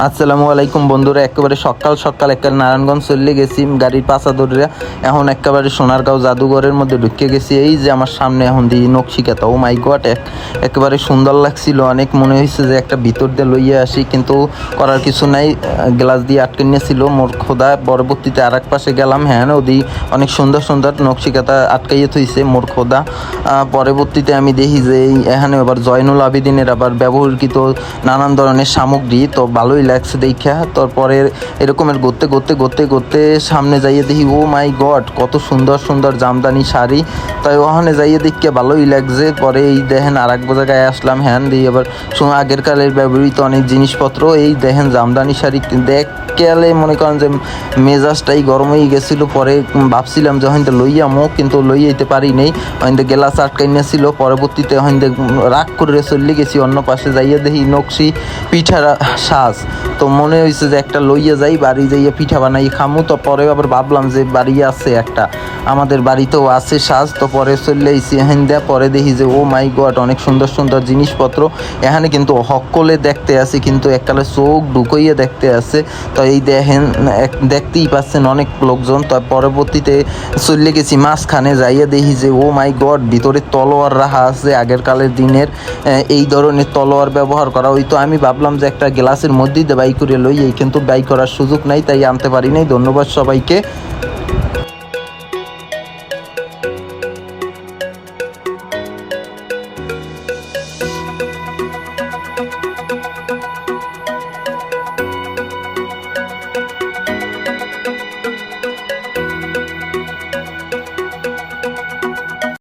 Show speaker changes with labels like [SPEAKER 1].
[SPEAKER 1] আসসালামু আলাইকুম বন্ধুরা, একেবারে সকাল সকাল একটা নারায়ণগঞ্জ চলে গেছি গাড়ির পাশা ধরে। এখন একেবারে সোনারগাঁও জাদুঘরের মধ্যে ঢুকে গেছি। এই যে আমার সামনে এখন দিয়ে নকশিকাতা, ও মাই গড, একেবারে সুন্দর লাগছিল অনেক। মনে হয়েছে যে একটা ভিতর দিয়ে লইয়ে আসি, কিন্তু করার কিছু নাই, গ্লাস দিয়ে আটকে নিয়েছিল মোর খোদা। পরবর্তীতে আর এক পাশে গেলাম, হ্যাঁ ওদি অনেক সুন্দর সুন্দর নকশিকাতা আটকাইয়ে থইছে মোর খোদা। পরবর্তীতে আমি দেখি যে এখানে আবার জয়নুল আবেদিনের আবার ব্যবহৃত নানান ধরনের সামগ্রী, তো ভালোই লাগছে দেখা। তারপরে এরকমের ঘুরতে ঘুরতে ঘুরতে ঘুরতে সামনে যাইয়ে দেখি ও মাই গড, কত সুন্দর সুন্দর জামদানি শাড়ি। তাই ওখানে যাইয়ে দেখতে ভালোই লাগছে। পরে এই দেখেন আর এক জায়গায় আসলাম, হ্যান দিয়ে আবার আগের কালের ব্যবহৃত অনেক জিনিসপত্র। এই দেখেন জামদানি শাড়ি দেখলে মনে করেন যে মেজাজটাই গরম হয়ে গেছিলো। পরে ভাবছিলাম যে হয়তো লইয়ামো, কিন্তু লইয়াইতে পারি নেই, হয়তো গেলাস আটকাইনা ছিল। পরবর্তীতে হয়তো রাগ করে চলে গেছি অন্য পাশে, যাইয়া দেখি নকশি পিঠার সাজ। তো মনে হয়েছে যে একটা লইয়া যাই, বাড়ি যাইয়া পিঠা বানাই খামু। তো পরে আবার ভাবলাম যে বাড়ি আছে একটা, আমাদের বাড়িতেও আছে সাজ। তো পরে চলে আইসি এখান দেয়া। পরে দেখি যে ও মাই গড, অনেক সুন্দর সুন্দর জিনিসপত্র এখানে কিন্তু হকলে দেখতে আছে, কিন্তু এককালে চোখ ঢুকাইয়া দেখতে আছে। তো এই দেখেন, দেখতেই পাচ্ছেন অনেক লোকজন। তো পরবর্তীতে চলে গেছি মাঝখানে, যাইয়া দেখি যে ও মাই গড, ভিতরে তলোয়ার রাখা আছে আগের কালের দিনের। এই ধরনের তলোয়ার ব্যবহার করা হইতো। আমি ভাবলাম যে একটা গ্লাসের মধ্যেই বাই করে লই, কিন্তু বাই করার সুযোগ নাই, তাই আনতে পারি নাই। ধন্যবাদ সবাইকে।